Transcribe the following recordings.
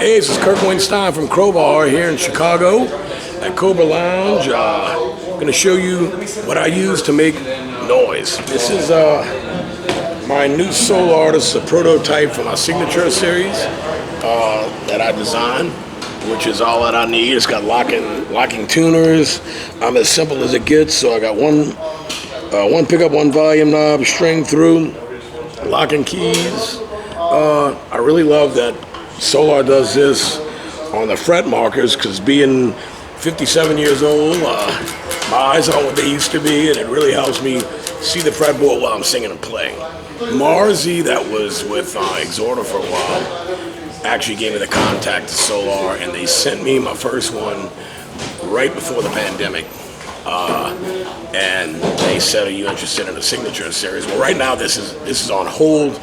Hey, this is Kirk Windstein from Crowbar here in Chicago at Cobra Lounge. I'm going to show you what I use to make noise. This is my new solo artist, a prototype for my signature series that I designed, which is all that I need. It's got locking tuners. I'm as simple as it gets, so I got one pickup, one volume knob, string through, locking keys. I really love that Solar does this on the fret markers, because being 57 years old, my eyes aren't what they used to be, and it really helps me see the fretboard while I'm singing and playing. Marzi, that was with Exhorter for a while, actually gave me the contact to Solar, and they sent me my first one right before the pandemic. And they said, "Are you interested in a signature series?" Well, right now this is on hold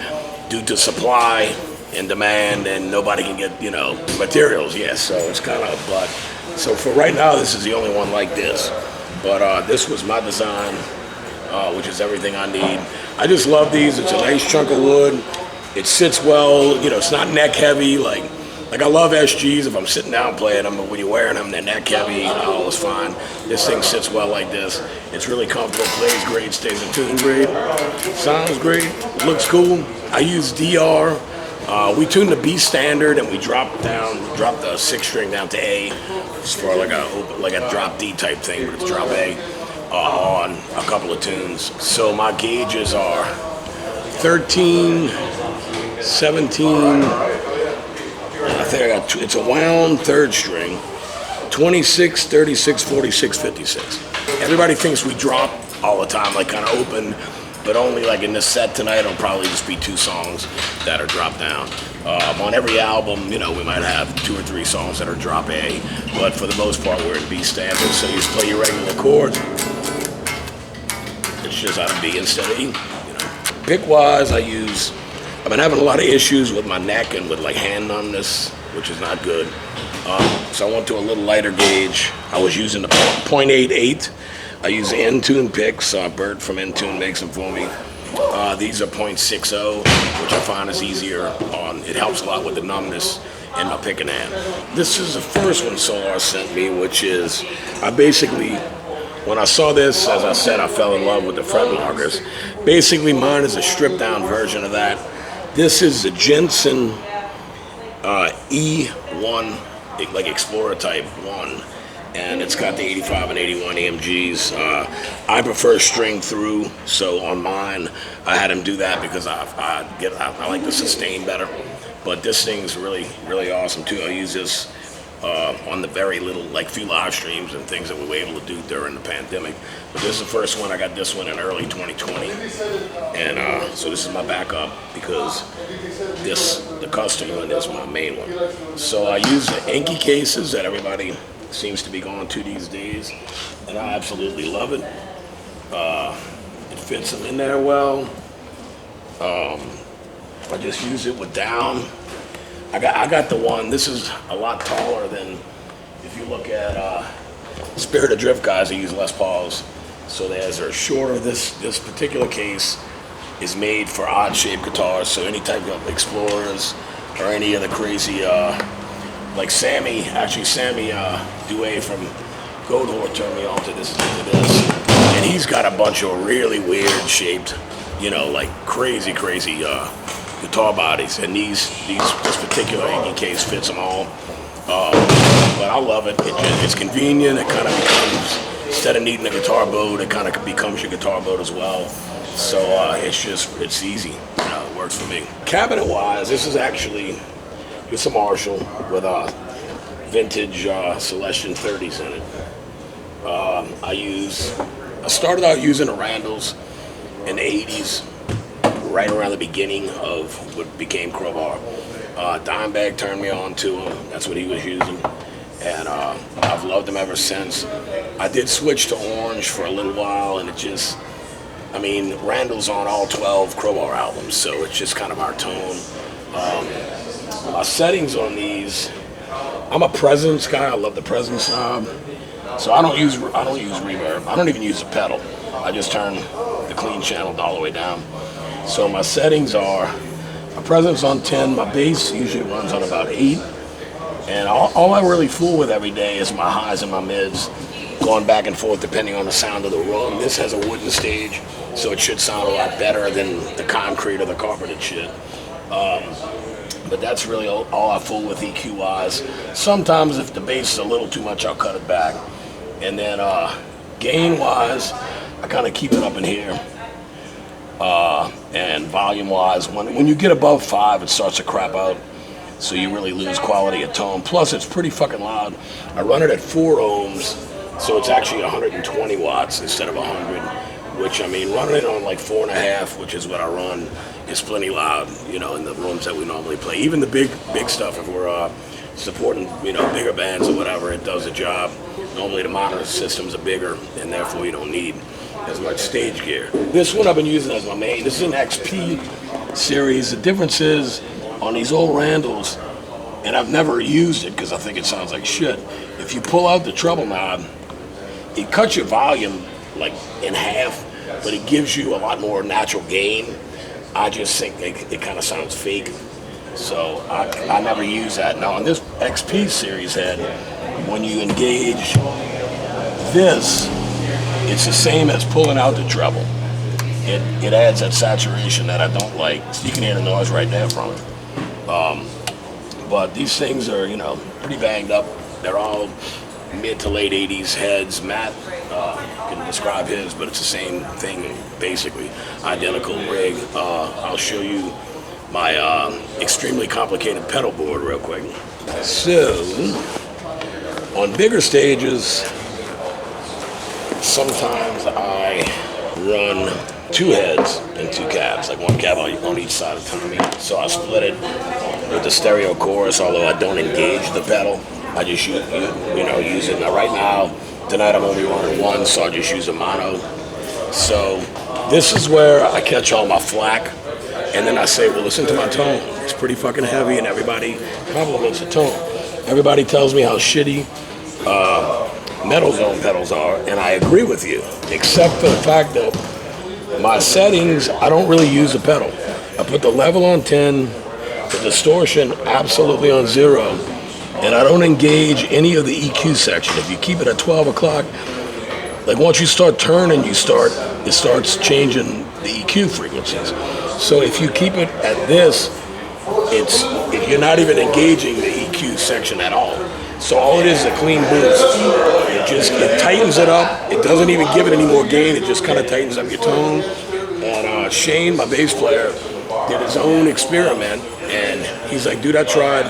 due to supply and demand, and nobody can get, materials. Yes, so it's kind of, but so for right now this is the only one like this. But this was my design, which is everything I need. I just love these. It's a nice chunk of wood. It sits well. It's not neck heavy. Like I love SGs if I'm sitting down playing them, but when you're wearing them, they're neck heavy. All is fine. This thing sits well like this. It's really comfortable. Plays great. Stays in tune great. Sounds great. Looks cool. I use DR. We tuned the B standard, and we dropped the 6 string down to A. It's for like a drop D type thing, but it's drop A on a couple of tunes. So my gauges are 13, 17. I think I got it's a wound 3rd string, 26, 36, 46, 56. Everybody thinks we drop all the time, like kind of open. But only like in this set tonight, it'll probably just be 2 songs that are dropped down. On every album, we might have 2 or 3 songs that are drop A, but for the most part, we're in B standard, so you just play your regular chords. It's just out of B instead of E. Pick-wise, I've been having a lot of issues with my neck and with like hand numbness, which is not good. So I went to a little lighter gauge. I was using the .88. I use N-Tune picks. Bert from N-Tune makes them for me. These are .60, which I find is easier on. It helps a lot with the numbness in my picking hand. This is the first one Solar sent me, which is, when I saw this, as I said, I fell in love with the fret markers. Basically, mine is a stripped down version of that. This is the Jensen E1, like Explorer type 1. And it's got the 85 and 81 AMGs. I prefer string through, so on mine, I had him do that because I like the sustain better. But this thing's really, really awesome too. I use this on the very little, like few live streams and things that we were able to do during the pandemic. But this is the first one. I got this one in early 2020. And so this is my backup, because the custom one is my main one. So I use the Inky cases that everybody seems to be going to these days, and I absolutely love it. It fits them in there well. I just use it with down. I got the one. This is a lot taller than, if you look at Spirit Adrift guys who use Les Pauls. So they're shorter. This particular case is made for odd shaped guitars. So any type of Explorers or any of the crazy. Like Sammy Duet from Goatwhore turned me on to this, and he's got a bunch of really weird shaped, like crazy guitar bodies, and this particular Inky case fits them all. But I love it. It's convenient. It kind of becomes, instead of needing a guitar boat, it kind of becomes your guitar boat as well. So it's easy. It works for me. Cabinet wise, this is actually. It's a Marshall with vintage Celestion 30s in it. I started out using the Randalls in the 80s, right around the beginning of what became Crowbar. Dimebag turned me on to him. That's what he was using. And I've loved them ever since. I did switch to orange for a little while, and Randall's on all 12 Crowbar albums, so it's just kind of our tone. My settings on these, I'm a presence guy. I love the presence knob, so I don't use reverb. I don't even use a pedal. I just turn the clean channel all the way down. So my settings are, my presence on 10, my bass usually runs on about 8, And all I really fool with every day is my highs and my mids, going back and forth depending on the sound of the room. This has a wooden stage, so it should sound a lot better than the concrete or the carpeted shit. But that's really all I fool with EQ-wise. Sometimes if the bass is a little too much, I'll cut it back. And then gain-wise, I kind of keep it up in here. And volume-wise, when you get above 5, it starts to crap out. So you really lose quality of tone. Plus, it's pretty fucking loud. I run it at 4 ohms, so it's actually 120 watts instead of 100. Which, I mean, running it on like 4.5, which is what I run, is plenty loud, you know, in the rooms that we normally play. Even the big stuff, if we're supporting, you know, bigger bands or whatever, it does the job. Normally the monitor systems are bigger, and therefore you don't need as much stage gear. This one I've been using as my main. This is an XP series. The difference is, on these old Randalls, and I've never used it because I think it sounds like shit, if you pull out the treble knob, it cuts your volume like in half, but it gives you a lot more natural gain. I just think it kind of sounds fake, so I never use that. Now on this XP series head, when you engage this, it's the same as pulling out the treble. It adds that saturation that I don't like. You can hear the noise right there from it. But these things are, you know, pretty banged up. They're all mid to late 80s heads. Matt can describe his, but it's the same thing, basically. Identical rig. I'll show you my extremely complicated pedal board real quick. So, on bigger stages, sometimes I run 2 heads and 2 cabs, like 1 cab on each side of the Tommy. So I split it with the stereo chorus, although I don't engage the pedal. I just use it. Now right now, tonight I'm only running 1, so I just use a mono. So this is where I catch all my flack, and then I say, well, listen to my tone. It's pretty fucking heavy, and everybody compliments the tone. Everybody tells me how shitty Metal Zone pedals are, and I agree with you, except for the fact that my settings, I don't really use the pedal. I put the level on 10, the distortion absolutely on 0, and I don't engage any of the EQ section. If you keep it at 12 o'clock, like once you start turning, it starts changing the EQ frequencies. So if you keep it at this, you're not even engaging the EQ section at all. So all it is a clean boost. It tightens it up. It doesn't even give it any more gain. It just kind of tightens up your tone. And Shane, my bass player, did his own experiment, and he's like, dude, I tried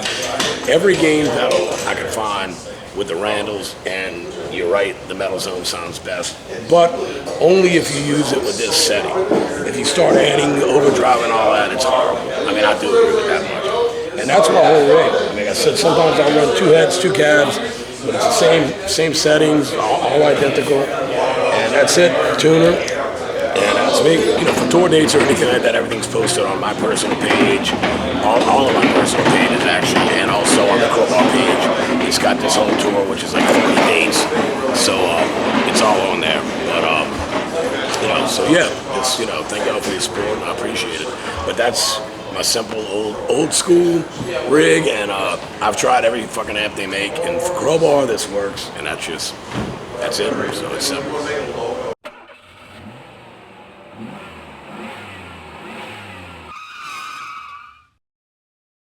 every gain pedal I could find with the Randalls, and you're right, the Metal Zone sounds best, but only if you use it with this setting. If you start adding overdrive and all that, it's horrible. I mean, I do agree with that much. And that's my whole rig. I mean, I said sometimes I'll run 2 heads, 2 cabs, but it's the same settings, all identical, and that's it, tuner, and that's me. You know, for tour dates or anything like that, everything's posted on my personal page, all of my personal pages actually, and also on the Crowbar page. It's got this whole tour, which is like 40 dates, so it's all on there. But you know, so yeah, it's, you know, thank y'all for your support, and I appreciate it. But that's my simple old school rig, and I've tried every fucking amp they make, and for Crowbar this works, and that's it. So it's simple.